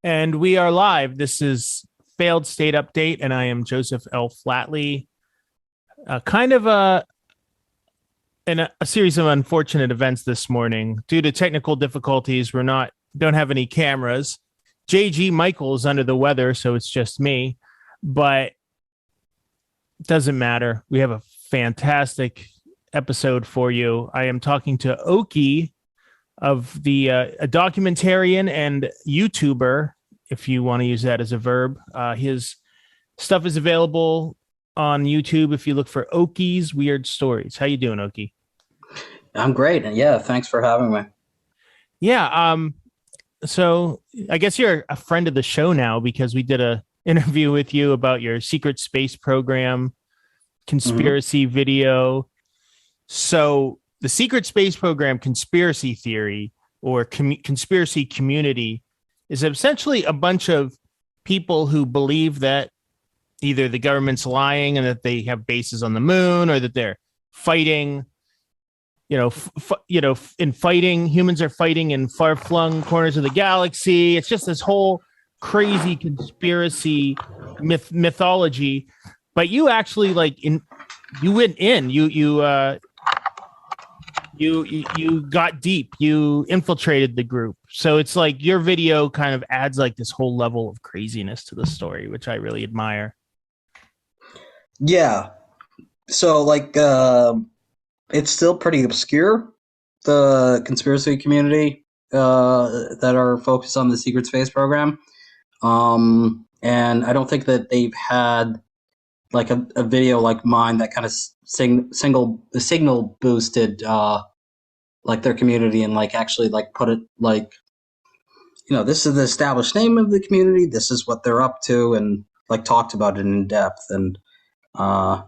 And we are live. This is Failed State Update, and I am Joseph L. Flatley. Kind of in a series of unfortunate events this morning. Due to technical difficulties, don't have any cameras. JG Michael is under the weather, so it's just me. But it doesn't matter. We have a fantastic episode for you. I am talking to Oki of a documentarian and YouTuber, if you want to use that as a verb. His stuff is available on YouTube if you look for Oki's Weird Stories. How you doing, Oki? I'm great. And yeah, thanks for having me. Yeah. So I guess you're a friend of the show now because we did a interview with you about your secret space program hmm conspiracy video. So the secret space program conspiracy theory or conspiracy community is essentially a bunch of people who believe that either the government's lying and that they have bases on the moon, or that they're fighting, in fighting, humans are fighting in far flung corners of the galaxy. It's just this whole crazy conspiracy mythology. But you actually you went in, you got deep, you infiltrated the group, so it's like your video kind of adds like this whole level of craziness to the story, which I really admire. Yeah. So it's still pretty obscure, the conspiracy community that are focused on the secret space program. And I don't think that they've had like a video like mine that kind of signal boosted like their community and like actually like put it like, this is the established name of the community. This is what they're up to, and like talked about it in depth. And uh,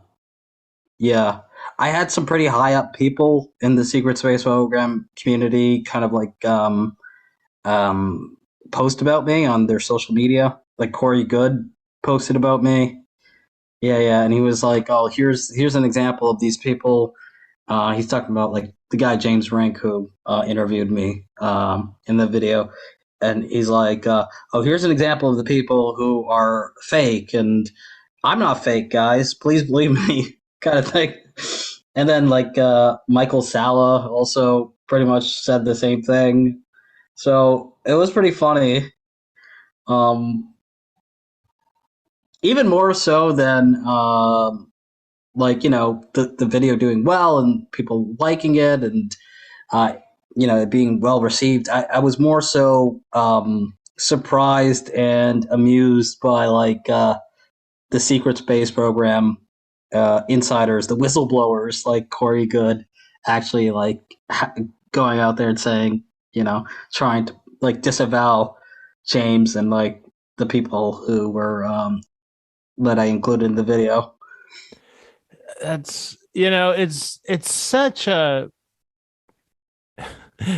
yeah, I had some pretty high up people in the secret space program community kind of like um, post about me on their social media. Like Corey Good posted about me. Yeah, yeah, and he was like, "Oh, here's an example of these people." He's talking about like the guy James Rink who interviewed me in the video, and he's like, "Oh, here's an example of the people who are fake, and I'm not fake, guys. Please believe me," kind of thing. And then like Michael Salla also pretty much said the same thing. So it was pretty funny. Um, Even more so than the video doing well and people liking it, and uh, it being well received. I was more so surprised and amused by the secret space program insiders, the whistleblowers like Corey Good, actually going out there and saying, trying to like disavow James and like the people who were that I included in the video. That's it's such a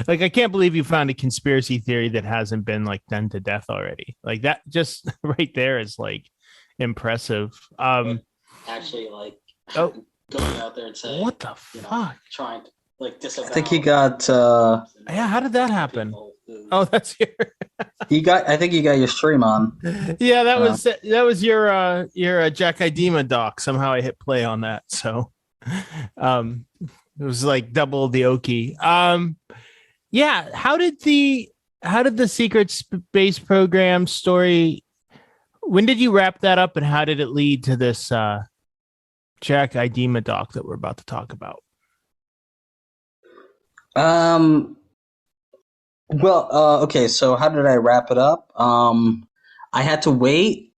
like, I can't believe you found a conspiracy theory that hasn't been like done to death already. Like that just right there is like impressive. Actually, like Oh, going out there and saying, what the fuck? trying to like disavow. I think he got. Yeah, how did that happen? Oh, that's your. He got. I think you got your stream on. Yeah, that was your Jack Idema doc. Somehow I hit play on that, so it was like double the Oki. Yeah, how did the secret space program story? When did you wrap that up, and how did it lead to this Jack Idema doc that we're about to talk about? Um. Well. Okay. So how did I wrap it up? I had to wait.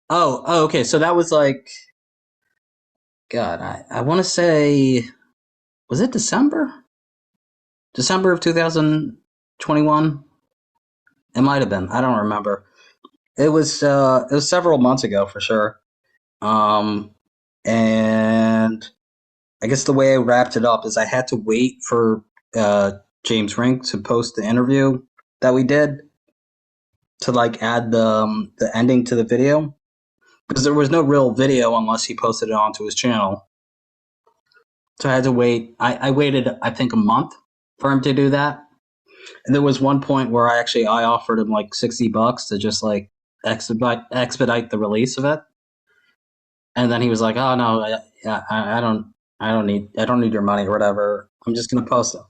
Oh. Okay. So that was like. God. I want to say. Was it December? December of 2021. It might have been. I don't remember. It was several months ago for sure. Um, and I guess the way I wrapped it up is I had to wait for James Rink to post the interview that we did to like add the ending to the video, because there was no real video unless he posted it onto his channel. So I had to wait. I waited, I think, a month for him to do that. And there was one point where I offered him like $60 to just like expedite the release of it, and then he was like, "Oh no, I don't need your money or whatever. I'm just gonna post it."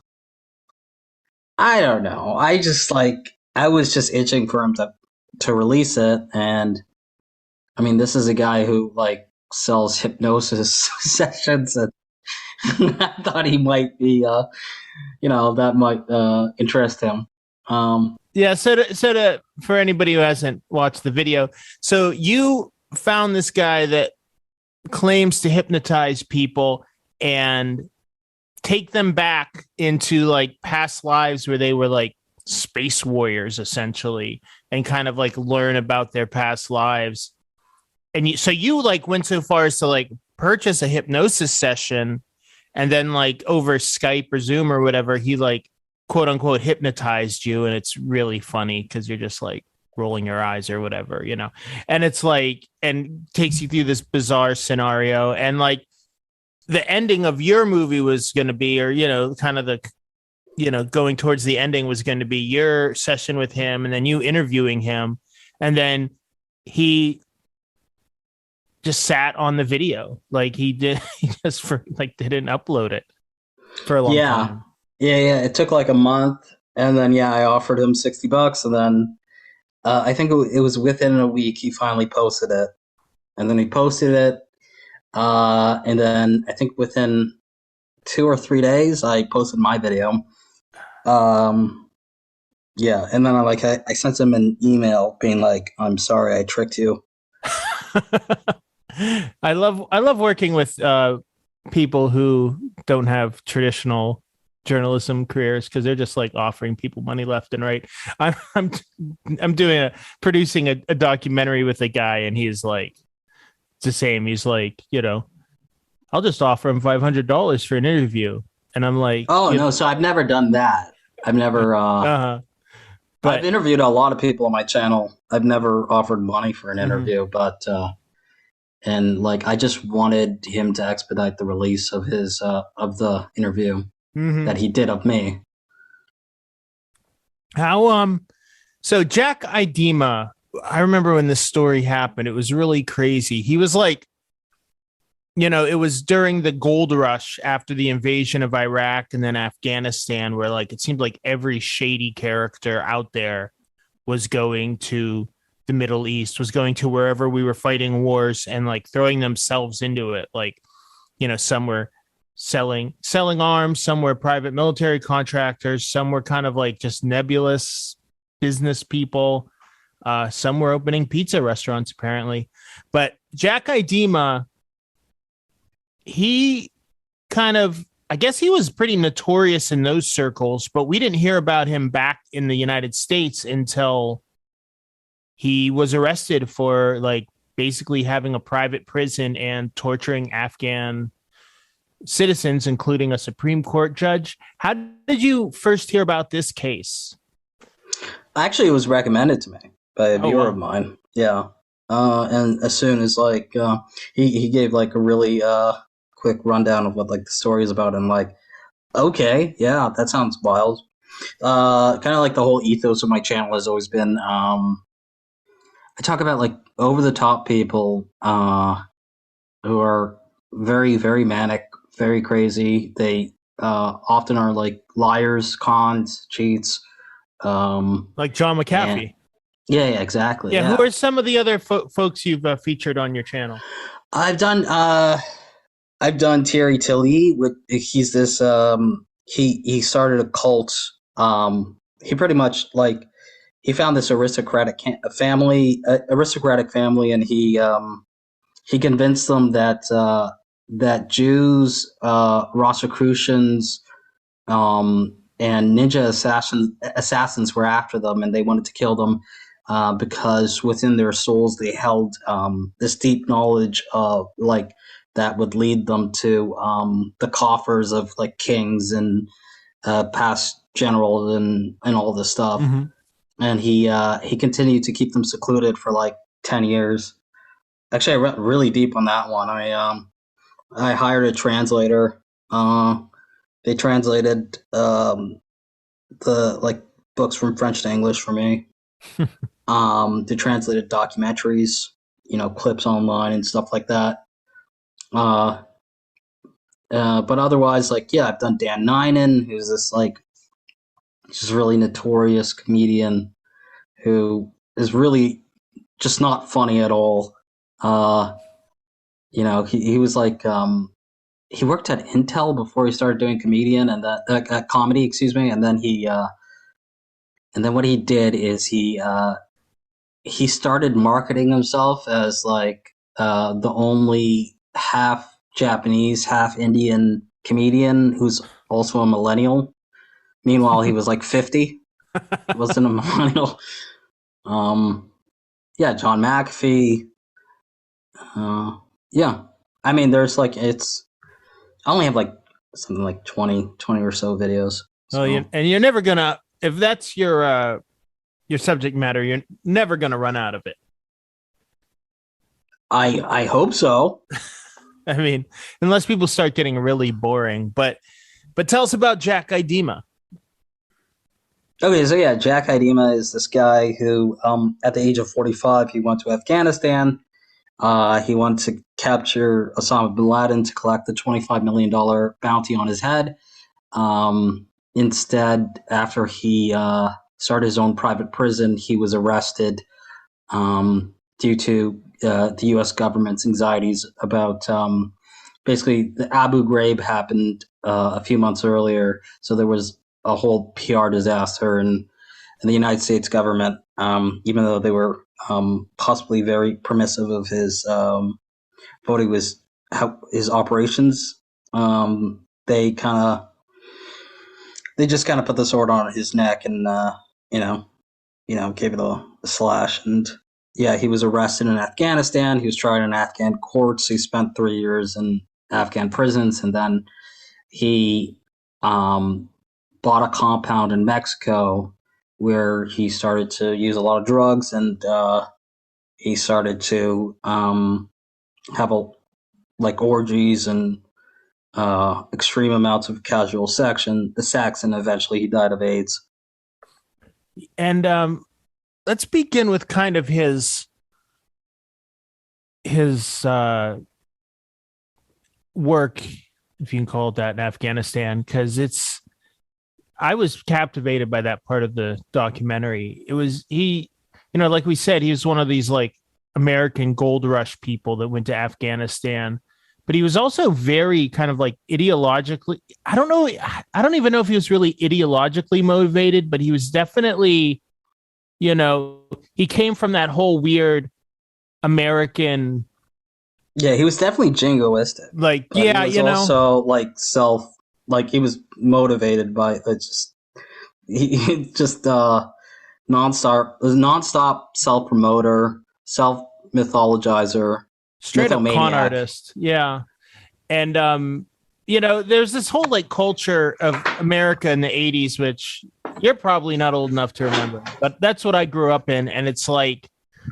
I don't know. I was just itching for him to release it, and I mean, this is a guy who like sells hypnosis sessions, and I thought he might be, that might interest him. Yeah. For anybody who hasn't watched the video, so you found this guy that claims to hypnotize people and take them back into like past lives where they were like space warriors essentially, and kind of like learn about their past lives. And you like went so far as to like purchase a hypnosis session, and then like over Skype or Zoom or whatever, he like quote unquote hypnotized you. And it's really funny because you're just like rolling your eyes or whatever, and it's like, and takes you through this bizarre scenario. And like the ending of your movie was going to be, or, kind of the, going towards the ending was going to be your session with him and then you interviewing him. And then he just sat on the video. Like he just didn't upload it for a long time. Yeah. It took like a month, and then I offered him $60, and then I think it was within a week he finally posted it, and then he posted it, and then I think within 2 or 3 days I posted my video. And then I sent him an email being like, "I'm sorry, I tricked you." I love working with people who don't have traditional journalism careers, because they're just like offering people money left and right. I'm producing a documentary with a guy, and he's like, it's the same. He's like, I'll just offer him $500 for an interview, and I'm like, oh no, so I've never done that. I've never. But I've interviewed a lot of people on my channel. I've never offered money for an interview, but and like I just wanted him to expedite the release of his of the interview that he did of me. So Jack Idema, I remember when this story happened, it was really crazy. He was like, it was during the gold rush after the invasion of Iraq and then Afghanistan, where like it seemed like every shady character out there was going to the Middle East, was going to wherever we were fighting wars and like throwing themselves into it. Like, some were selling arms, some were private military contractors, some were kind of like just nebulous business people. Some were opening pizza restaurants, apparently. But Jack Idema, he kind of, I guess he was pretty notorious in those circles, but we didn't hear about him back in the United States until he was arrested for like basically having a private prison and torturing Afghan citizens, including a Supreme Court judge. How did you first hear about this case? Actually, it was recommended to me by a viewer of mine. Yeah. And as soon as like he gave like a really quick rundown of what like the story is about, and like, okay, yeah, that sounds wild. Kind of like the whole ethos of my channel has always been I talk about like over the top people who are very, very manic, very crazy. They often are like liars, cons, cheats. Like John McAfee. Yeah, exactly. Yeah. Who are some of the other folks you've featured on your channel? I've done Thierry Tilly. He's this he started a cult. He pretty much like he found this aristocratic family, and he convinced them that Jews, Rosicrucians, and ninja assassins were after them, and they wanted to kill them because within their souls they held this deep knowledge of like that would lead them to the coffers of like kings and past generals and all this stuff. Mm-hmm. And he continued to keep them secluded for like 10 years. Actually, I went really deep on that one. I hired a translator. They translated the like books from French to English for me. Did translated documentaries, clips online and stuff like that. Uh, but otherwise, like, yeah, I've done Dan Ninen, who's this like just really notorious comedian who is really just not funny at all. He was like he worked at Intel before he started doing comedian and that comedy, excuse me, and then what he did is he started marketing himself as like the only half Japanese, half Indian comedian who's also a millennial. Meanwhile, he was like 50. Wasn't a millennial. Yeah, John McAfee. Yeah. I mean, there's like, I only have like something like 20 or so videos. So. Well, and you're never gonna, if that's your subject matter, you're never gonna run out of it. I hope so. I mean, unless people start getting really boring. But tell us about Jack Idema. Okay, so yeah, Jack Idema is this guy who, at the age of 45, he went to Afghanistan. He wanted to capture Osama bin Laden to collect the $25 million bounty on his head. Instead, after he started his own private prison, he was arrested due to the U.S. government's anxieties about basically the Abu Ghraib happened a few months earlier. So there was a whole PR disaster, and the United States government, even though they were possibly very permissive of his his operations, they just kind of put the sword on his neck and gave it a slash. And yeah, he was arrested in Afghanistan. He was tried in Afghan courts. He spent 3 years in Afghan prisons, and then he bought a compound in Mexico where he started to use a lot of drugs, and he started to have orgies and extreme amounts of casual sex, and eventually he died of AIDS. And let's begin with kind of his work, if you can call it that, in Afghanistan, because I was captivated by that part of the documentary. It was like we said, he was one of these like American gold rush people that went to Afghanistan, but he was also very kind of like ideologically, I don't even know if he was really ideologically motivated, but he was definitely, he came from that whole weird American. Yeah, he was definitely jingoistic. Like, yeah, he was also like he was motivated by he just nonstop self promoter, self mythologizer, straight up con artist. Yeah. And there's this whole like culture of America in the 80s, which you're probably not old enough to remember, but that's what I grew up in. And it's like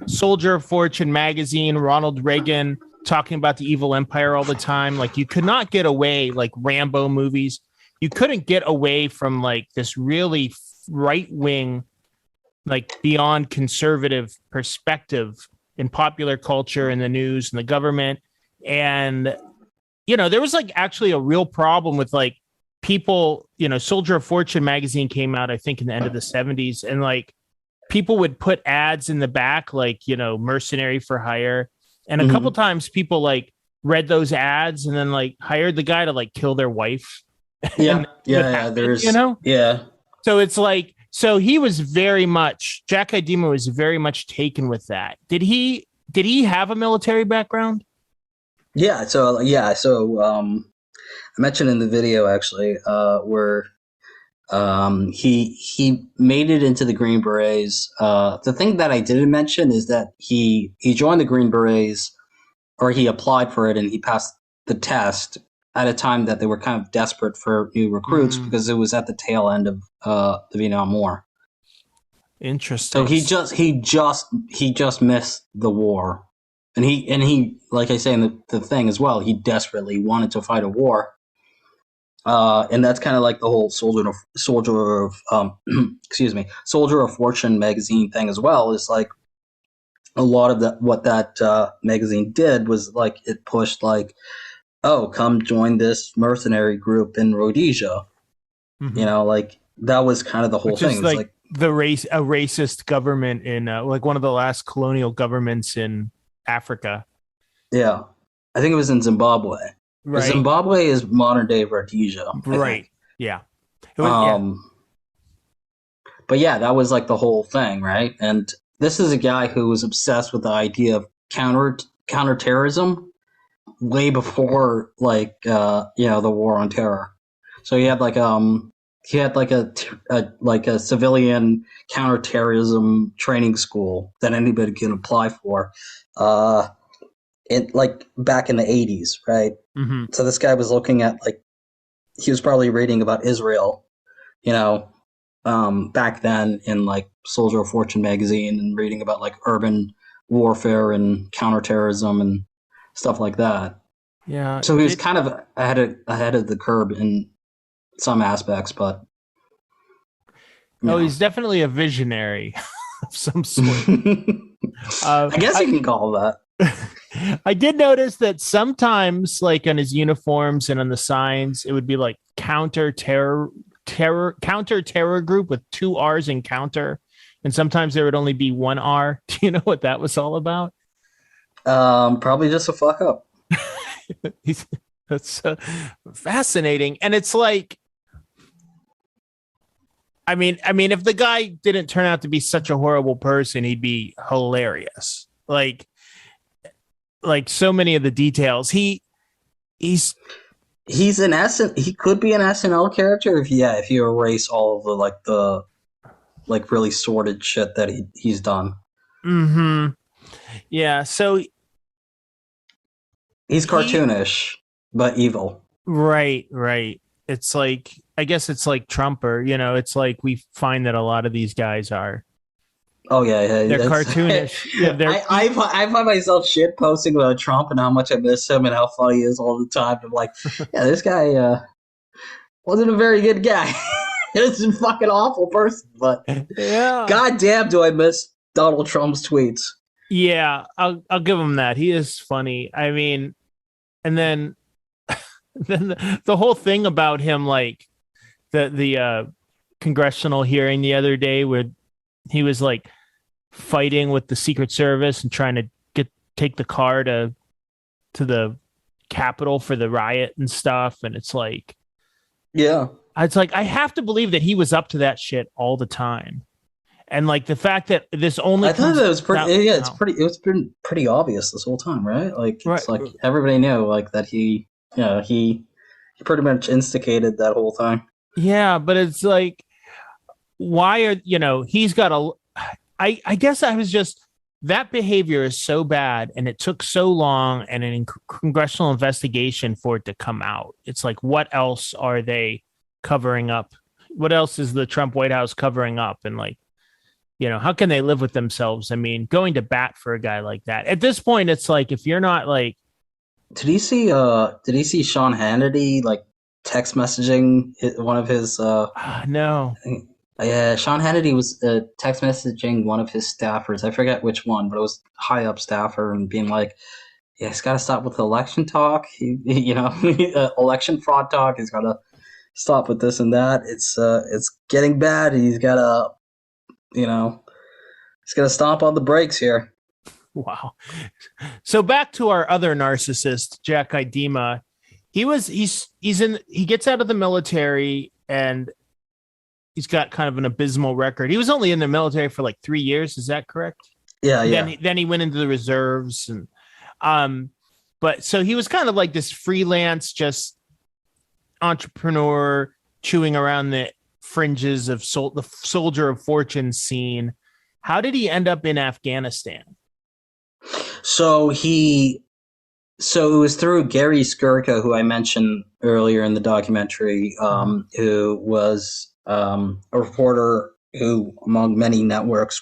Soldier of Fortune magazine, Ronald Reagan talking about the evil empire all the time. Like, you could not get away, like Rambo movies. You couldn't get away from like this really right wing, like beyond conservative perspective in popular culture and the news and the government. And, there was like actually a real problem with like people, Soldier of Fortune magazine came out, I think, in the end of the 70s. And like people would put ads in the back, like, mercenary for hire. And a couple times people like read those ads and then like hired the guy to like kill their wife. Yeah. There's, yeah. So it's like, so he was very much, Jack Idema was very much taken with that. Did he have a military background? Yeah. So I mentioned in the video actually where he made it into the Green Berets. The thing that I didn't mention is that he joined the Green Berets, or he applied for it and he passed the test at a time that they were kind of desperate for new recruits because it was at the tail end of the Vietnam War. Interesting. So he just missed the war, and he like I say in the thing as well, he desperately wanted to fight a war. And that's kind of like the whole excuse me, Soldier of Fortune magazine thing as well. Is like a lot of that what that magazine did was like it pushed like, oh, come join this mercenary group in Rhodesia. Mm-hmm. Like that was kind of the whole Which thing. is It's like like, a racist government in like one of the last colonial governments in Africa, yeah, I think it was in Zimbabwe. right? Zimbabwe is modern day Rhodesia, I Right. think. Yeah. It was, yeah. Um, but yeah, that was like the whole thing, right? And this is a guy who was obsessed with the idea of counterterrorism way before like the war on terror. So he had like a civilian counterterrorism training school that anybody can apply for. It like back in the 80s, right? Mm-hmm. So this guy was looking at like he was probably reading about Israel, you know, back then in like Soldier of Fortune magazine and reading about like urban warfare and counterterrorism and stuff like that. Yeah. So he was kind of ahead of the curve in some aspects, but you Oh, know, he's definitely a visionary of some sort. I guess you I can call that. I did notice that sometimes, like on his uniforms and on the signs, it would be like counter terror group with two R's in counter, and sometimes there would only be one R. Do you know what that was all about? Probably just a fuck up. That's fascinating, and it's like, if the guy didn't turn out to be such a horrible person, he'd be hilarious. Like so many of the details. He's He's an he could be an SNL character if you erase all of the really sordid shit that he's done. mm-hmm. Yeah. So He's he cartoonish but evil. right. It's like I guess it's like Trump, or it's like we find that a lot of these guys are Oh yeah. they're cartoonish. Yeah, I find myself shit posting about Trump and how much I miss him and how funny he is all the time. I'm like, yeah, this guy wasn't a very good guy. He's a fucking awful person, but yeah. goddamn, do I miss Donald Trump's tweets. Yeah, I'll give him that. He is funny. And then the whole thing about him, like the congressional hearing the other day where he was like fighting with the Secret Service and trying to take the car to the Capitol for the riot and stuff, and it's like I have to believe that he was up to that shit all the time. And like the fact that this only I thought that was pretty out, it's been pretty obvious this whole time, right? Like it's right. like everybody knew like that he pretty much instigated that whole thing. Yeah, but it's like why are he's got I guess I was just that behavior is so bad and it took so long and an congressional investigation for it to come out. It's like, what else are they covering up? What else is the Trump White House covering up? And like, how can they live with themselves? I mean, going to bat for a guy like that at this point, it's like, if you're not like, did he see Sean Hannity like text messaging one of his no. Yeah, Sean Hannity was text messaging one of his staffers. I forget which one, but it was high up staffer and being like, "Yeah, he's got to stop with election talk. Election fraud talk. He's got to stop with this and that. It's getting bad. He's got to, he's got to stomp on the brakes here." Wow. So back to our other narcissist, Jack Idema. He gets out of the military and he's got kind of an abysmal record. He was only in the military for like 3 years. Is that correct? Yeah. Then he went into the reserves but so he was kind of like this freelance, just entrepreneur chewing around the fringes of the Soldier of Fortune scene. How did he end up in Afghanistan? So it was through Gary Skirka, who I mentioned earlier in the documentary, who was a reporter who, among many networks,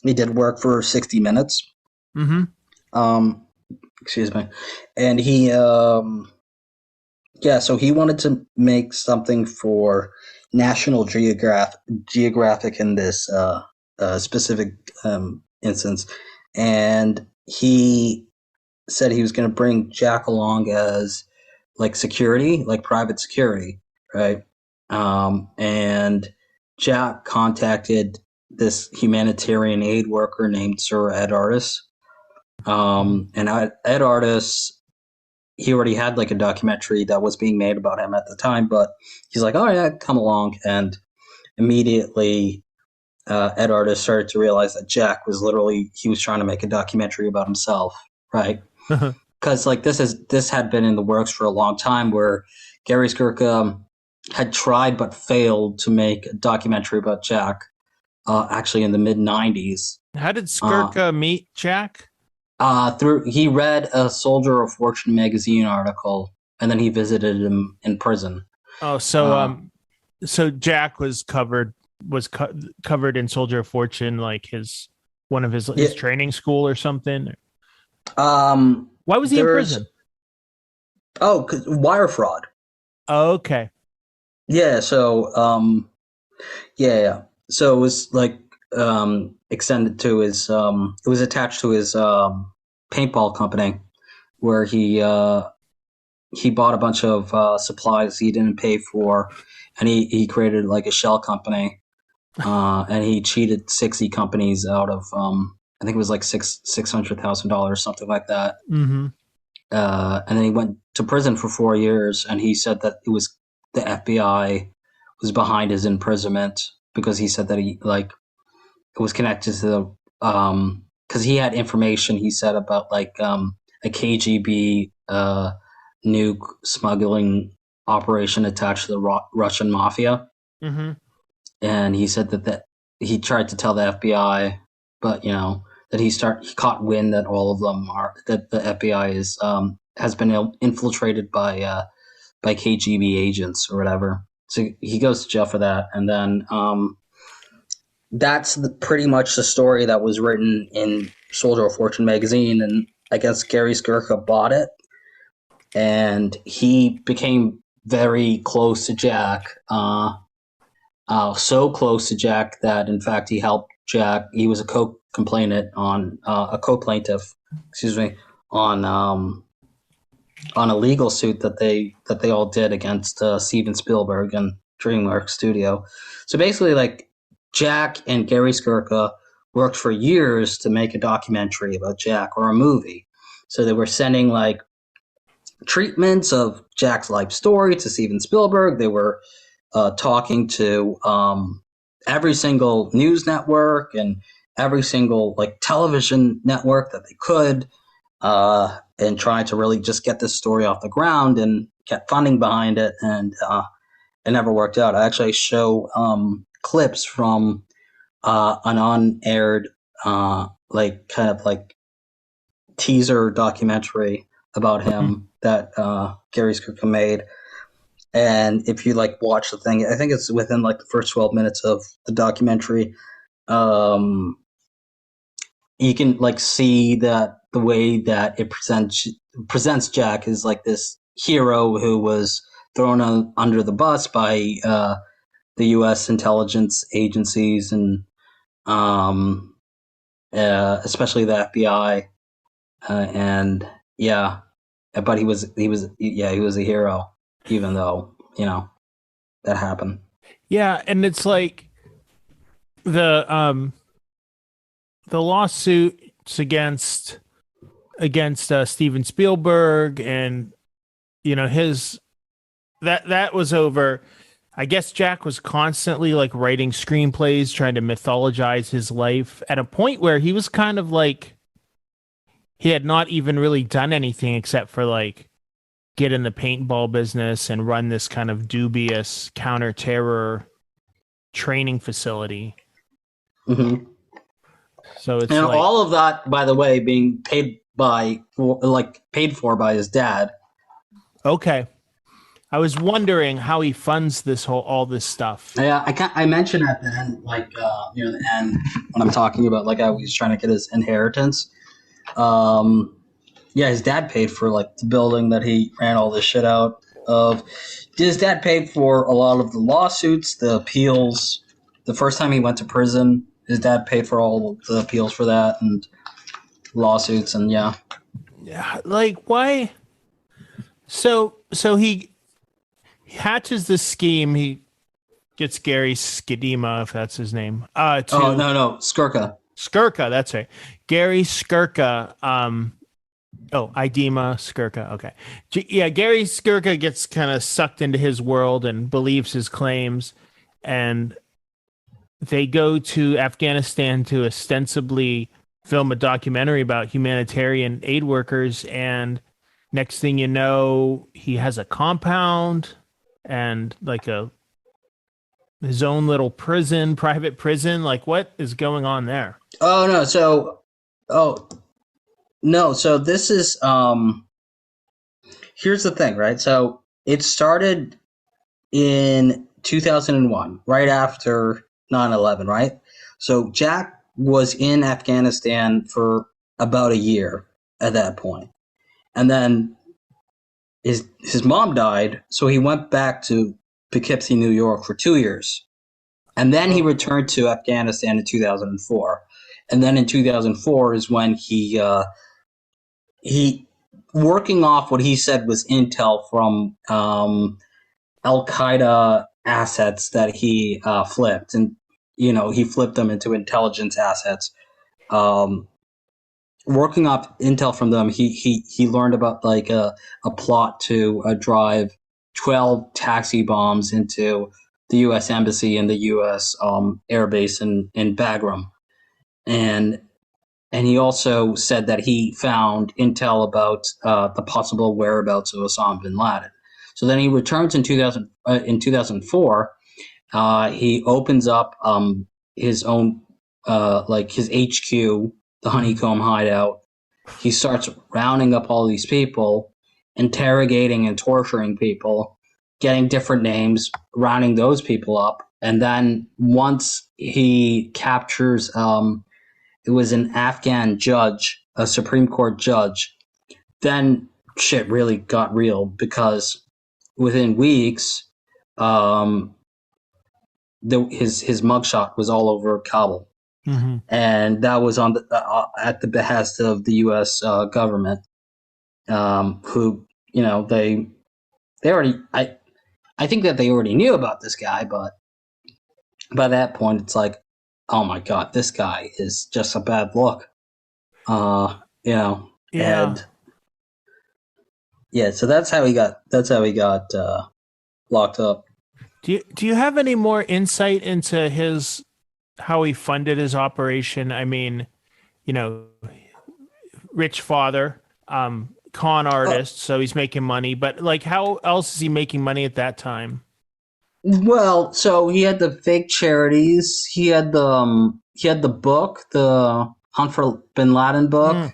he did work for 60 Minutes. Mm-hmm. Excuse me. And he Yeah, so he wanted to make something for National Geographic in this specific instance, and he said he was going to bring Jack along as like security, like private security, right? And Jack contacted this humanitarian aid worker named Sir Ed Artis. And Ed Artis, he already had like a documentary that was being made about him at the time, but he's like, "Oh yeah, come along." And immediately, Ed Artis started to realize that Jack was he was trying to make a documentary about himself, right? Because like this had been in the works for a long time, where Gary Skirka had tried but failed to make a documentary about Jack. Actually, in the mid '90s. How did Skirka meet Jack? Through he read a Soldier of Fortune magazine article, and then he visited him in prison. Oh, so Jack was covered in Soldier of Fortune, like one of his training school or something. Why was he in prison? Oh, wire fraud. Oh, okay. Yeah. So, yeah. So it was like extended to his. It was attached to his paintball company, where he bought a bunch of supplies he didn't pay for, and he created like a shell company, and he cheated 60 companies out of I think it was like $600,000, something like that. Mm-hmm. And then he went to prison for 4 years, and he said that it was the FBI was behind his imprisonment, because he said that he like it was connected to the because he had information, he said, about like a KGB nuke smuggling operation attached to the Russian mafia. Mm-hmm. And he said that he tried to tell the FBI, but that he caught wind that all of them that the FBI is has been infiltrated by KGB agents or whatever. So he goes to jail for that, and then that's pretty much the story that was written in Soldier of Fortune magazine. And I guess Gary Skirka bought it, and he became very close to Jack. So close to Jack that, in fact, he helped Jack. He was a co-plaintiff, excuse me, on a legal suit that they all did against Steven Spielberg and DreamWorks Studio. So basically, like, Jack and Gary Skirka worked for years to make a documentary about Jack, or a movie. So they were sending like treatments of Jack's life story to Steven Spielberg. They were talking to every single news network and every single like television network that they could, and trying to really just get this story off the ground and get funding behind it. And it never worked out. I actually show clips from an unaired like kind of like teaser documentary about him that Gary Skirka made. And if you like watch the thing, I think it's within like the first 12 minutes of the documentary, you can like see that the way that it presents Jack is like this hero who was thrown under the bus by the U.S. intelligence agencies, and especially the FBI, and yeah, but he was a hero, even though that happened. Yeah, and it's like the lawsuits against Steven Spielberg, and his that was over. I guess Jack was constantly like writing screenplays, trying to mythologize his life, at a point where he was kind of like, he had not even really done anything except for like get in the paintball business and run this kind of dubious counter-terror training facility. Mm-hmm. So it's and like, all of that, by the way, being paid for by his dad. Okay. I was wondering how he funds all this stuff. Yeah, I mentioned at the end, like near the end, when I'm talking about like how he's trying to get his inheritance. Yeah, his dad paid for like the building that he ran all this shit out. of his dad paid for a lot of the lawsuits, the appeals. The first time he went to prison, his dad paid for all of the appeals for that and lawsuits, and yeah. Yeah, like why? So he hatches this scheme. He gets Gary Skidima, if that's his name, Oh to no, no, Skirka. Skirka. That's right, Gary Skirka. Oh, Idema Skirka. Okay. Yeah, Gary Skirka gets kind of sucked into his world and believes his claims. And they go to Afghanistan to ostensibly film a documentary about humanitarian aid workers. And next thing you know, he has a compound and like a his own little prison, private prison. Like, what is going on there? Oh no, so oh no, so this is here's the thing, right? So it started in 2001, right after 9/11, right? So Jack was in Afghanistan for about a year at that point. And then his mom died, so he went back to Poughkeepsie, New York for 2 years. And then he Oh, returned to Afghanistan in 2004. And then in 2004 is when he working off what he said was intel from Al Qaeda assets that he flipped, and he flipped them into intelligence assets. Um, Working off intel from them, he learned about like a plot to drive 12 taxi bombs into the U.S. embassy and the U.S. Air base in Bagram, and he also said that he found intel about the possible whereabouts of Osama bin Laden. So then he returns in 2004. He opens up his own like his HQ, the mhm. Honeycomb Hideout. He starts rounding up all these people, interrogating and torturing people, getting different names, rounding those people up, and then once he captures it was an Afghan judge, a Supreme Court judge. Then shit really got real because within weeks, um, his mugshot was all over Kabul, Mhm. and that was on at the behest of the U.S. Government, who they already I think that they already knew about this guy, but by that point, it's like, oh my god, this guy is just a bad look. Yeah. And yeah, so that's how he got locked up. Do you have any more insight into his how he funded his operation? I mean, you know, rich father, con Uh, artist, so he's making money, but like how else is he making money at that time? well, so he had the fake charities. He had the book, the Hunt for Bin Laden book Mm,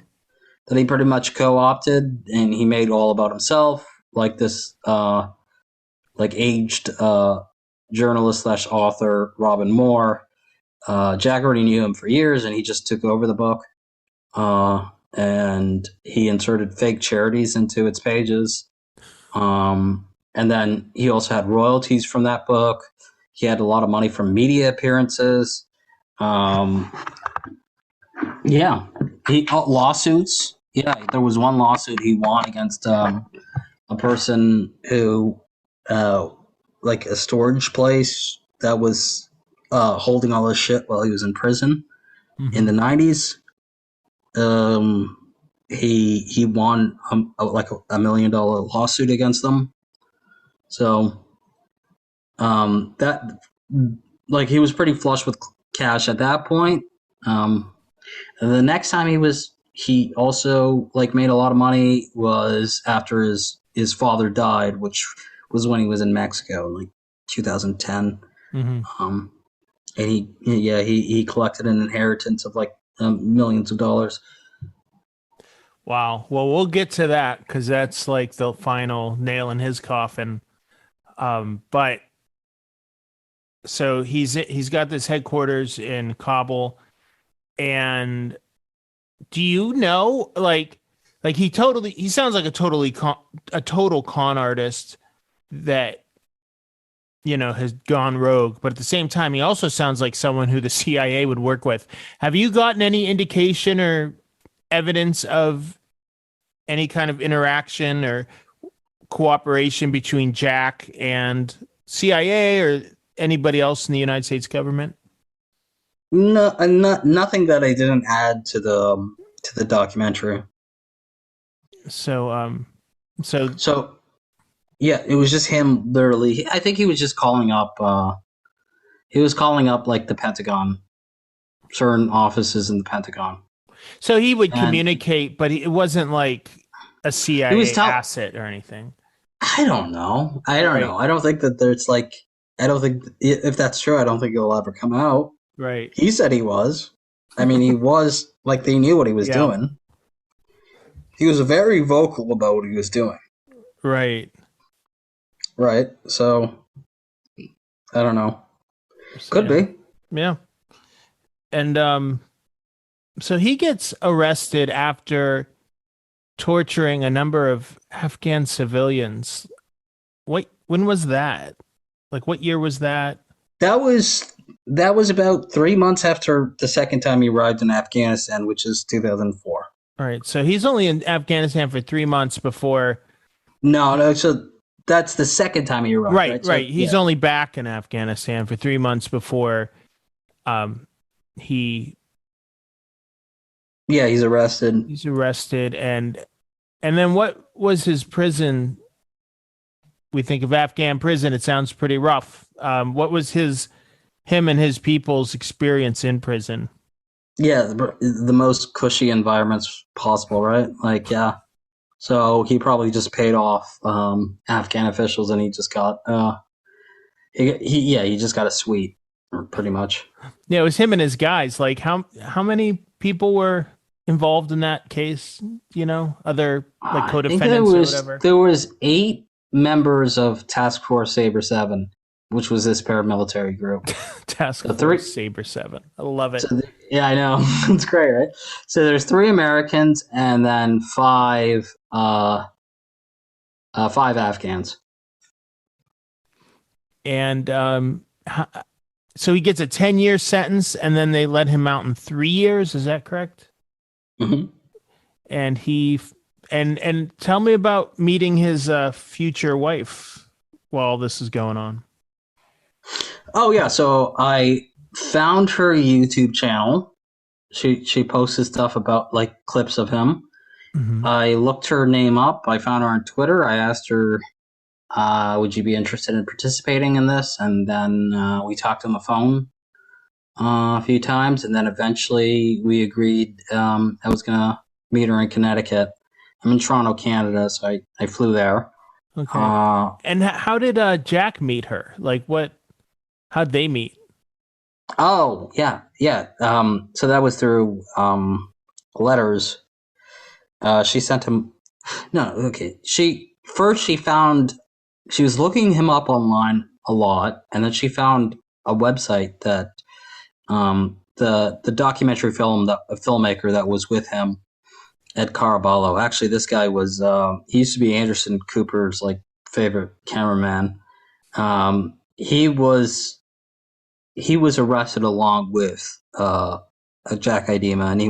that he pretty much co-opted, and he made all about himself, like this like aged journalist slash author Robin Moore. Jack already knew him for years, and he just took over the book. And he inserted fake charities into its pages. And then he also had royalties from that book. He had a lot of money from media appearances. Um, yeah, he lawsuits. Yeah, there was one lawsuit he won against a person who, uh, like a storage place that was holding all this shit while he was in prison in hmm. the 90s. Um, he won like a $1 million lawsuit against them. So that like he was pretty flush with cash at that point. Um, and the next time he also like made a lot of money was after his father died, which was when he was in Mexico, like 2010. Hmm. Um, and he collected an inheritance of like millions of dollars. Wow. Well, we'll get to that because that's like the final nail in his coffin. But so he's got this headquarters in Kabul, and do you know like he sounds like a total con artist. that has gone rogue, but at the same time, he also sounds like someone who the CIA would work with. Have you gotten any indication or evidence of any kind of interaction or cooperation between Jack and CIA or anybody else in the United States government? No, nothing that I didn't add to the documentary. So, so So yeah, it was just him. Literally, I think he was just calling up. He was calling up like the Pentagon, certain offices in the Pentagon, so he would and communicate, but it wasn't like a he was CIA tell. asset or anything. I don't know. I don't Right, know. I don't think that there's like. I don't think if that's true. I don't think it'll ever come out. right. He said he was. I mean, he was like they knew what he was Yeah, doing. He was very vocal about what he was doing. right. Right. So I don't know. So, Could yeah. be. Yeah. And so he gets arrested after torturing a number of Afghan civilians. When was that? Like what year was that? That was about 3 months after the second time he arrived in Afghanistan, which is 2004. All right. So he's only in Afghanistan for 3 months before. No, no. So that's the second time he arrived, Right, right? So right. He's yeah, only back in Afghanistan for 3 months before um he yeah, he's arrested. he's arrested. And then what was his prison? We think of Afghan prison, it sounds pretty rough. What was him and his people's experience in prison? Yeah, the most cushy environments possible, right? Like, yeah. So he probably just paid off Afghan officials, and he just got he just got a suite, pretty much. Yeah, it was him and his guys. Like how many people were involved in that case? Other like I think co-defendants or whatever. there was 8 members of Task Force Saber 7, which was this paramilitary group. Task So three. Force Saber 7. I love it. So yeah, I know it's great, right? So there's 3 Americans and then five Afghans. And so he gets a 10-year sentence, and then they let him out in 3 years. Is that correct? Mm-hmm. And and tell me about meeting his future wife while this is going on. Oh yeah, so I found her YouTube channel. She posted stuff about like clips of him. Mm-hmm. I looked her name up. I found her on Twitter. I asked her, "Would you be interested in participating in this?" And then we talked on the phone a few times, and then eventually we agreed. I was gonna meet her in Connecticut. I'm in Toronto, Canada, so I flew there. Okay. And how did Jack meet her? Like what? How'd they meet? Oh yeah, yeah. So that was through letters. She sent him. No, okay. She was looking him up online a lot, and then she found a website that the documentary filmmaker that was with him, Ed Caraballo. Actually, this guy was he used to be Anderson Cooper's like favorite cameraman. He was arrested along with Jack Idema, and he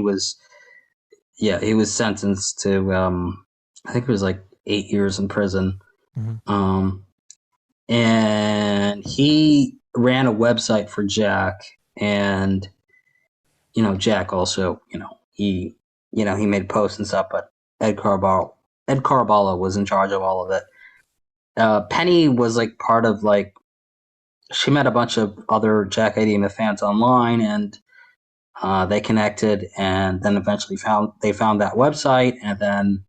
was sentenced to I think it was like 8 years in prison. Mm-hmm. And he ran a website for Jack, and Jack also he made posts and stuff, but Ed Caraballo was in charge of all of it. Penny was like part of like she met a bunch of other Jack Idema fans online, and they connected, and then eventually found that website, and then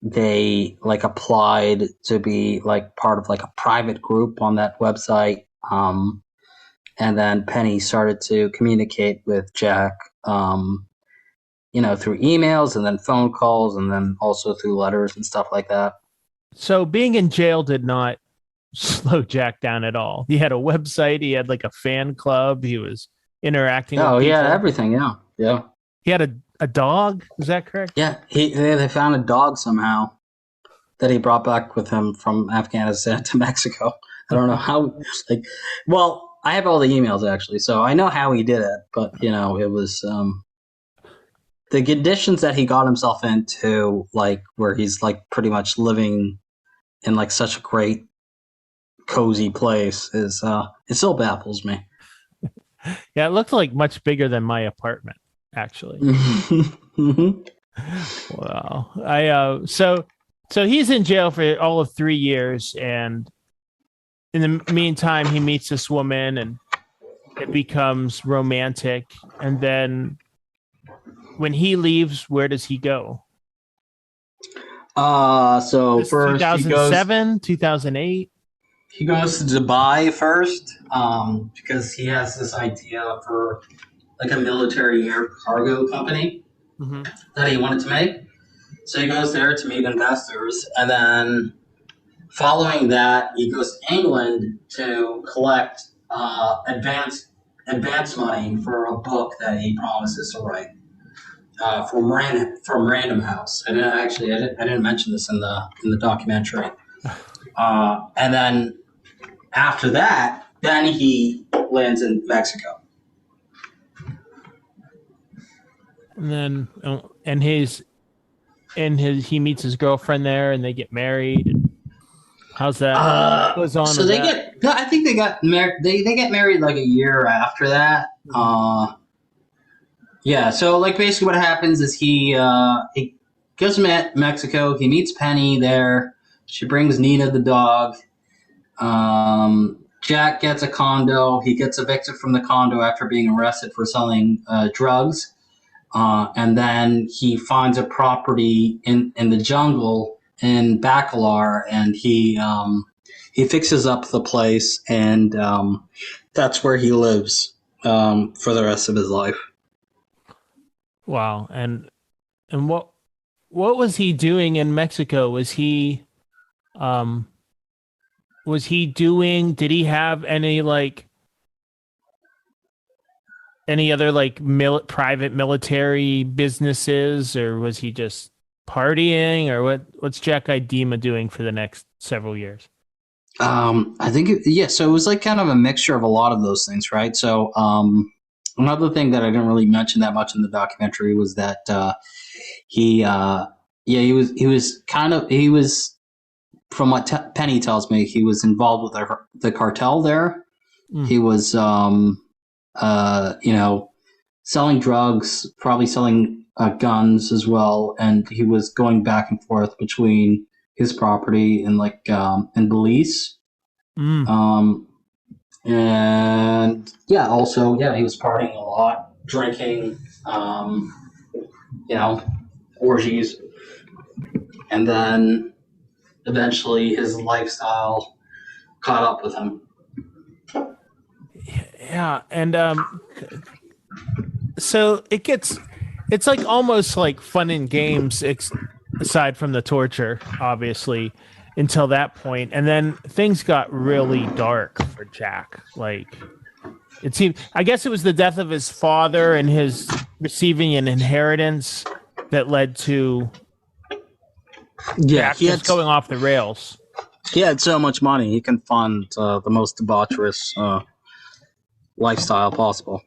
they like applied to be like part of like a private group on that website. And then Penny started to communicate with Jack, through emails and then phone calls and then also through letters and stuff like that. So being in jail did not slow Jack down at all. He had a website. He had like a fan club. He was interacting with Oh, people. yeah, everything. Yeah, yeah. He had a dog. Is that correct? Yeah, they found a dog somehow. that he brought back with him from Afghanistan to Mexico. I don't know how. Well, I have all the emails actually, so I know how he did it. But it was the conditions that he got himself into, where he's pretty much living in such a great, cozy place, is it still baffles me. Yeah, it looked like much bigger than my apartment, actually. Wow. So he's in jail for all of 3 years, and in the meantime, he meets this woman, and it becomes romantic. And then, when he leaves, where does he go? So This first 2007, 2008. He goes to Dubai first, because he has this idea for a military air cargo company that he wanted to make. So he goes there to meet investors, and then following that, he goes to England to collect advance money for a book that he promises to write from Random House. I didn't mention this in the documentary. And then after that, then he lands in Mexico. And then he meets his girlfriend there, and they get married. How's that? What goes on? So I think they got married. They get married a year after that. Yeah. So basically, what happens is he goes to Mexico. He meets Penny there. She brings Nina the dog. Jack gets a condo. He gets evicted from the condo after being arrested for selling drugs. And then he finds a property in the jungle in Bacalar, and he fixes up the place, and that's where he lives for the rest of his life. Wow. And what was he doing in Mexico? Was he doing, did he have any other private military businesses, or was he just partying, or what's Jack Idema doing for the next several years? I think so it was kind of a mixture of a lot of those things, right? So another thing that I didn't really mention that much in the documentary was that he was from what Penny tells me, he was involved with the cartel there. He was selling drugs, probably selling guns as well, and he was going back and forth between his property and and Belize. And also he was partying a lot, drinking, orgies, and then eventually his lifestyle caught up with him. Yeah, and so it's almost like fun and games, aside from the torture, obviously, until that point, and then things got really dark for Jack. It seemed, I guess it was the death of his father and his receiving an inheritance that led to Jack just going off the rails. He had so much money, he can fund the most debaucherous lifestyle possible.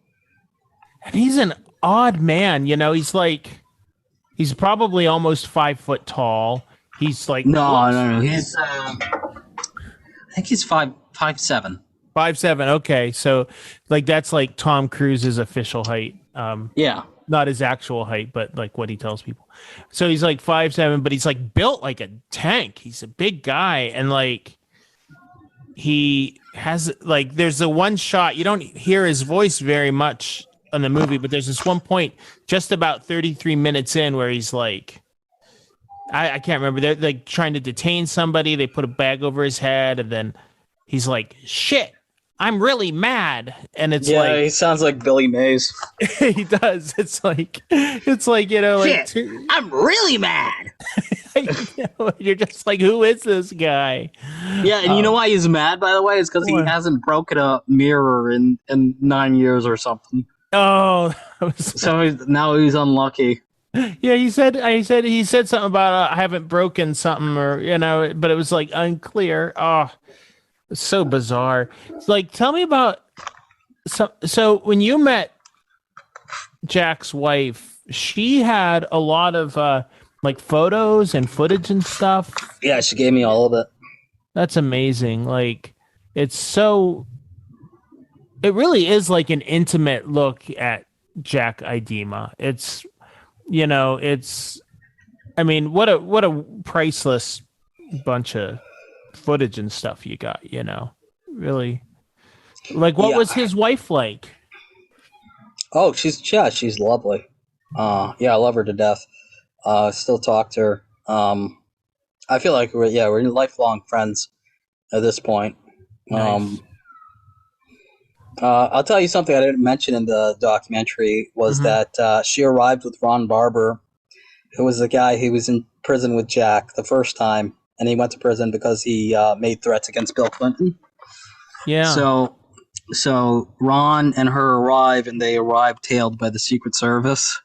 And he's an odd man, he's probably almost 5 foot tall. He's no. He's I think he's 5'7". 5'7". Okay, so that's Tom Cruise's official height. Yeah, not his actual height, but what he tells people. So he's 5'7", but he's built like a tank. He's a big guy, and he has there's the one shot, you don't hear his voice very much in the movie, but there's this one point just about 33 minutes in where he's I can't remember. They're trying to detain somebody. They put a bag over his head, and then he's like, "Shit, I'm really mad." And it's he sounds like Billy Mays. He does. It's shit, I'm really mad. You're just who is this guy? Yeah, and you know why he's mad, by the way? It's because he hasn't broken a mirror in 9 years or something. Oh, so now he's unlucky. Yeah, he said something about I haven't broken something or but it was like unclear. Oh, it's so bizarre. It's like tell me about so when you met Jack's wife, she had a lot of like photos and footage and stuff. Yeah, she gave me all of it. That's amazing. Like it's so it really is like an intimate look at Jack Idema. It's I mean, what a priceless bunch of footage and stuff you got. Really. Like what Yeah. was his wife like? Oh, she's lovely. Yeah, I love her to death. Still talk to her. I feel like we're lifelong friends at this point. Nice. Um, I'll tell you something I didn't mention in the documentary was Hmm. that she arrived with Ron Barber, who was the guy who was in prison with Jack the first time, and he went to prison because he made threats against Bill Clinton. Yeah. So, so Ron and her arrive, and they arrive tailed by the Secret Service.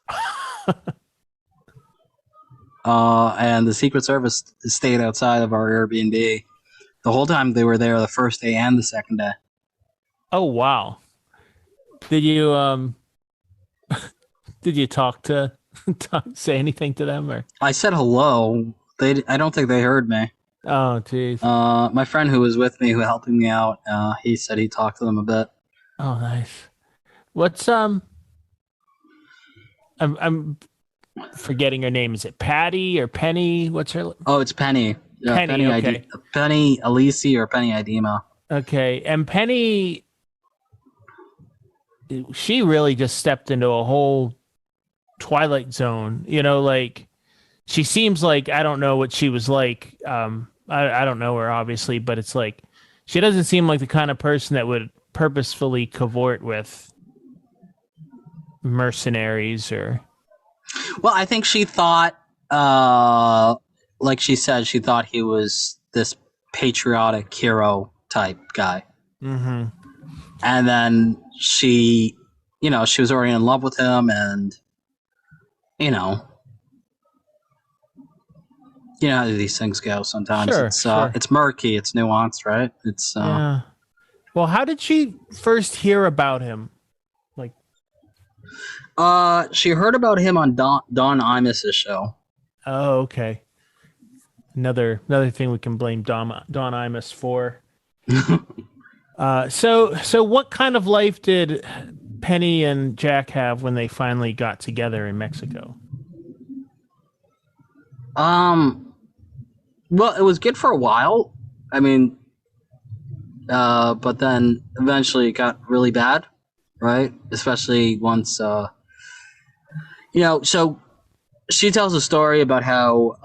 And the Secret Service stayed outside of our Airbnb the whole time they were there, the first day and the second day. Oh wow. Did you did you say anything to them or I said hello. I don't think they heard me. oh geez. My friend who was with me, who helping me out, he said he talked to them a bit. Oh nice. What's I'm forgetting her name. Is it Patty or Penny? What's her Oh, it's Penny. Penny, okay. Penny Alisi or Penny Idema. Okay. And Penny she really just stepped into a whole Twilight Zone. Like she seems like I don't know what she was like. I don't know her obviously, but it's like she doesn't seem like the kind of person that would purposefully cavort with mercenaries or Well, I think she thought, like she said, she thought he was this patriotic hero type guy. mm-hmm. And then she was already in love with him, and you know, you know how these things go. Sometimes Sure, sure. it's murky, it's nuanced, right? It's Yeah. Well, how did she first hear about him? Like, she heard about him on Don Imus's show. oh, okay. Another thing we can blame Don Imus for. So what kind of life did Penny and Jack have when they finally got together in Mexico? um, well, it was good for a while. I mean, but then eventually it got really bad, right? Especially once, so she tells a story about how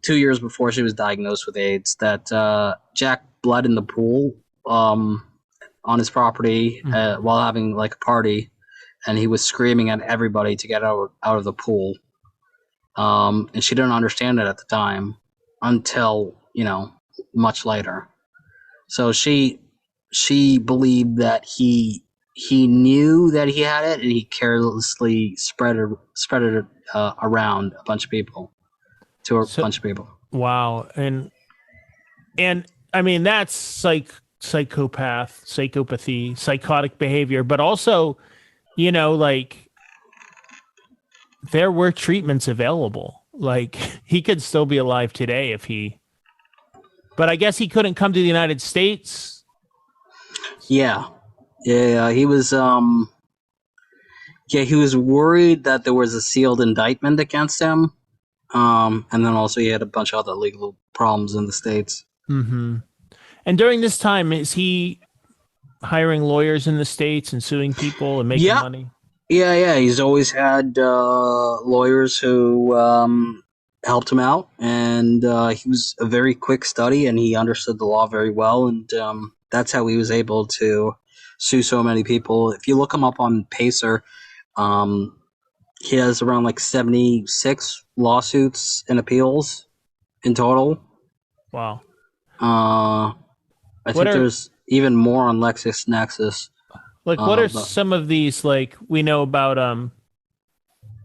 2 years before she was diagnosed with AIDS, that Jack bled in the pool on his property Mm. while having like a party, and he was screaming at everybody to get out of the pool. And she didn't understand it at the time until much later. So she believed that he knew that he had it, and he carelessly spread it around a bunch of people to a So bunch of people. wow, and I mean that's psychopathy, psychotic behavior, but also like there were treatments available. Like he could still be alive today if he, but I guess he couldn't come to the United States. Yeah, yeah, he was. Yeah, he was worried that there was a sealed indictment against him. And then also he had a bunch of other legal problems in the states. Mm-hmm. And during this time, is he hiring lawyers in the States and suing people and making Yeah, money? yeah. He's always had lawyers who helped him out, and he was a very quick study, and he understood the law very well, and that's how he was able to sue so many people. If you look him up on Pacer, um, he has around like 76 lawsuits and appeals in total. Wow. Uh, I What think are there's even more on LexisNexis. what are But some of these like we know about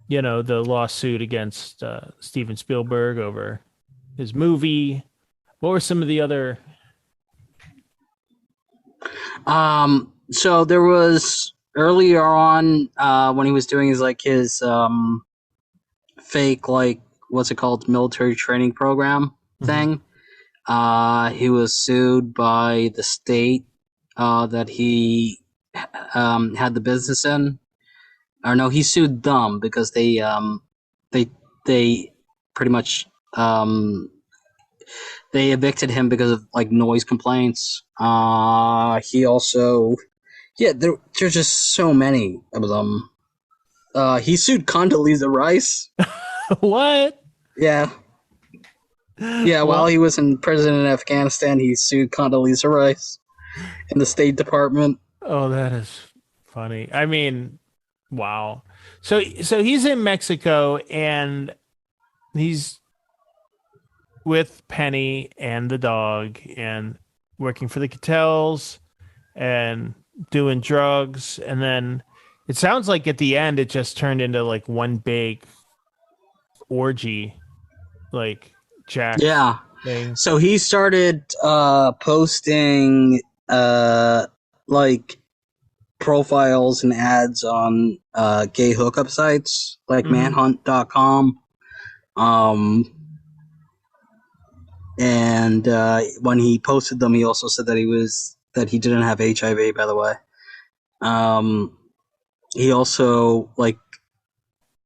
the lawsuit against Steven Spielberg over his movie. What were some of the other? So there was earlier on when he was doing his fake, like, what's it called, military training program Mhm. thing. He was sued by the state that he had the business in. Or no, he sued them because they they pretty much they evicted him because of like noise complaints. He also, yeah, there's just so many of them. He sued Condoleezza Rice. What? Yeah, yeah. While Well, he was in prison in Afghanistan, he sued Condoleezza Rice in the State Department. oh, that is funny. I mean, wow. So he's in Mexico and he's with Penny and the dog and working for the Cattels and doing drugs. And then it sounds like at the end, it just turned into like one big orgy, like Jack Yeah. thing. So he started posting like profiles and ads on gay hookup sites like Hmm. manhunt.com. Um, and when he posted them, he also said that he didn't have HIV. By the way, um, he also like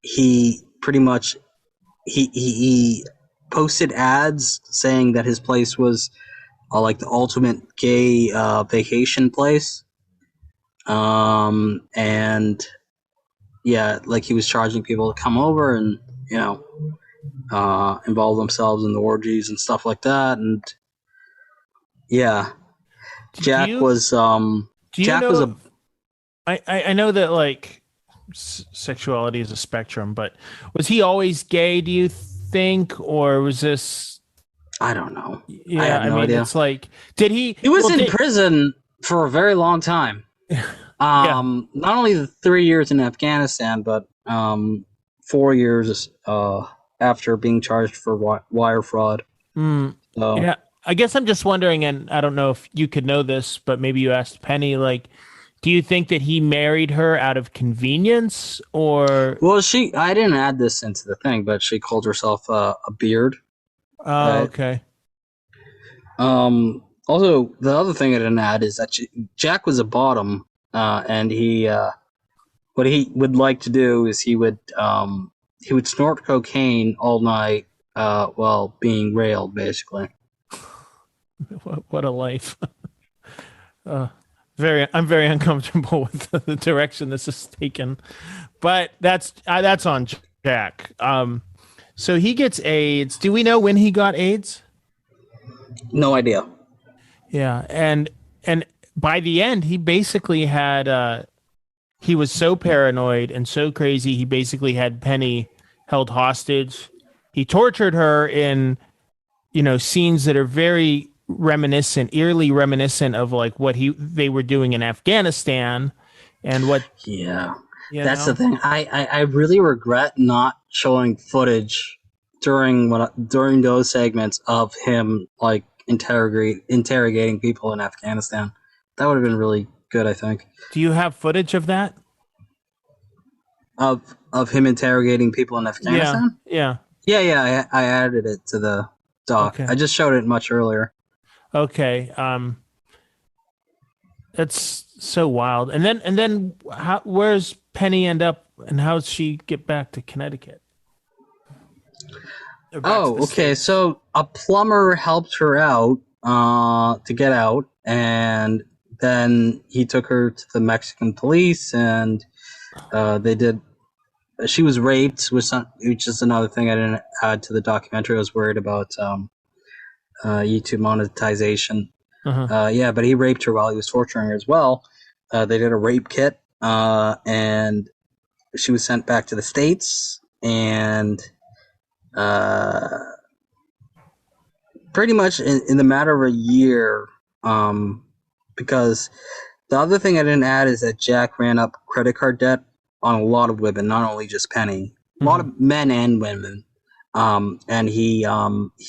he pretty much he posted ads saying that his place was like the ultimate gay vacation place. And yeah, like he was charging people to come over and you know involve themselves in the orgies and stuff like that. And yeah, Do Jack you was do you Jack was know? a I know that like sexuality is a spectrum, but was he always gay? Do you think, or was this? I don't know. I Yeah, have I no mean, idea. it's like, did he? He was Well, in did prison for a very long time. yeah. Not only the 3 years in Afghanistan, but 4 years after being charged for wire fraud. Mm, So, yeah, I guess I'm just wondering, and I don't know if you could know this, but maybe you asked Penny, like, do you think that he married her out of convenience or well, I didn't add this into the thing, but she called herself a beard, oh, right? okay. Also, the other thing I didn't add is that Jack was a bottom, and what he would like to do is he would snort cocaine all night, while being railed, basically. What a life. Uh, I'm very uncomfortable with the direction this is taken, but that's on Jack. So he gets AIDS. Do we know when he got AIDS? No idea. Yeah, and by the end, he basically had he was so paranoid and so crazy. He basically had Penny held hostage. He tortured her in scenes that are very reminiscent, eerily reminiscent of like what he they were doing in Afghanistan, and what Yeah, you that's the know. thing. I really regret not showing footage during those segments of him like interrogating people in Afghanistan. That would have been really good, I think. Do you have footage of that? Of him interrogating people in Yeah, Afghanistan. yeah. Yeah, yeah, I added it to the doc. Okay, I just showed it much earlier. okay. That's so wild. And then where's Penny end up, and how's she get back to Connecticut or back to the Oh, okay. States? So a plumber helped her out to get out, and then he took her to the Mexican police, and they did. She was raped, which is another thing I didn't add to the documentary. I was worried about YouTube monetization. Uh-huh. Yeah, but he raped her while he was torturing her as well. They did a rape kit, and she was sent back to the States, and uh, pretty much in the matter of a year, um, because the other thing I didn't add is that Jack ran up credit card debt on a lot of women, not only just Penny. a lot of men and women, and he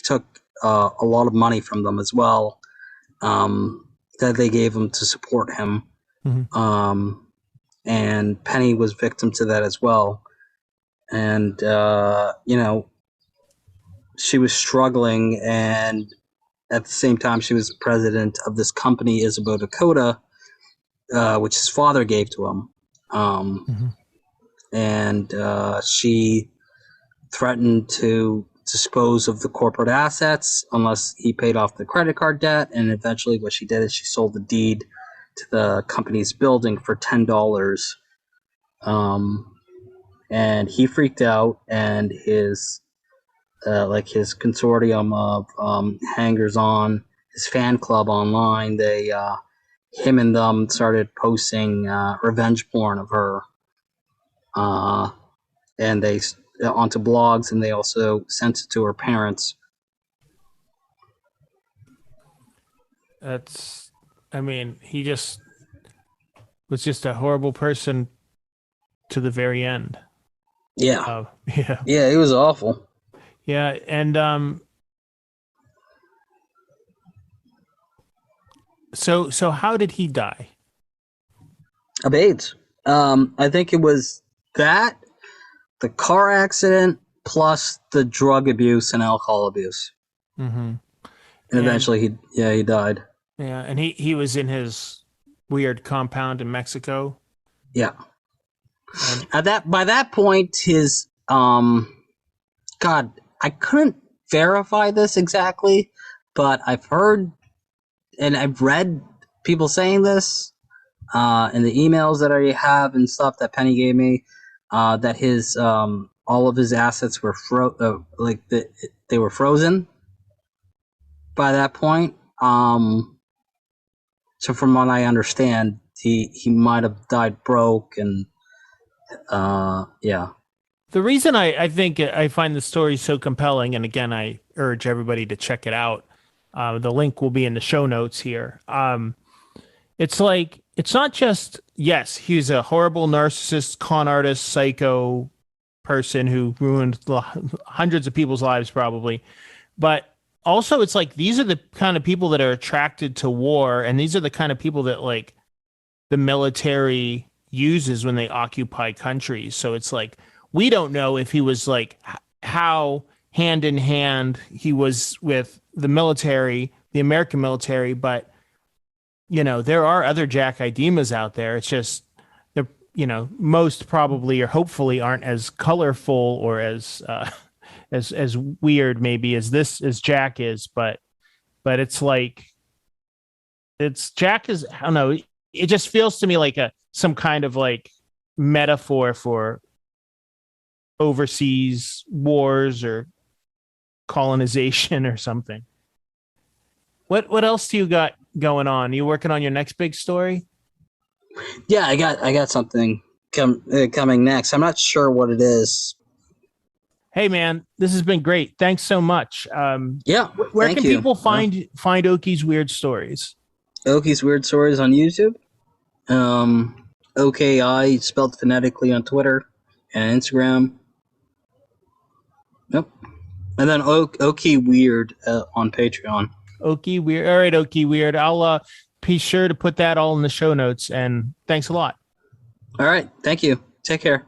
took a lot of money from them as well, that they gave him to support him. Mhm. And Penny was victim to that as well. And she was struggling, and at the same time, she was president of this company, Isabeau Dakota, which his father gave to him. And she threatened to dispose of the corporate assets unless he paid off the credit card debt. And eventually, what she did is she sold the deed to the company's building for $10. And he freaked out, and his his consortium of hangers on, his fan club online, him and them started posting revenge porn of her, and they onto blogs, and they also sent it to her parents. He just was just a horrible person to the very end. Yeah, Yeah. yeah, it was awful. Yeah, and so how did he die? Of AIDS. I think it was that, the car accident, plus the drug abuse and alcohol abuse. Mm-hmm. And eventually he died. Yeah, and he was in his weird compound in Mexico. Yeah. By that point, his God, I couldn't verify this exactly, but I've heard and I've read people saying this in the emails that I have and stuff that Penny gave me, that his all of his assets were they were frozen by that point. So from what I understand, he might have died broke, and yeah. The reason I think I find the story so compelling, and again, I urge everybody to check it out. The link will be in the show notes here. It's not just, yes, he's a horrible narcissist, con artist, psycho person who ruined hundreds of people's lives probably, but also it's like these are the kind of people that are attracted to war, and these are the kind of people that like the military uses when they occupy countries. So it's like we don't know if he was like how hand in hand he was with the military, the American military, but there are other Jack Idemas out there. It's just they're most probably or hopefully aren't as colorful or as weird maybe as Jack is, but it's like Jack is, I don't know, it just feels to me like some kind of like metaphor for overseas wars or colonization or something. What else do you got going on? You working on your next big story? Yeah, I got something coming next. I'm not sure what it is. Hey man, this has been great. Thanks so much. Yeah. Where can people find Oki's Weird Stories? Oki's Weird Stories on YouTube. OKI spelled phonetically on Twitter and Instagram. Yep. And then Oki Weird on Patreon. Oki Weird. All right, Oki Weird. I'll be sure to put that all in the show notes. And thanks a lot. All right. Thank you. Take care.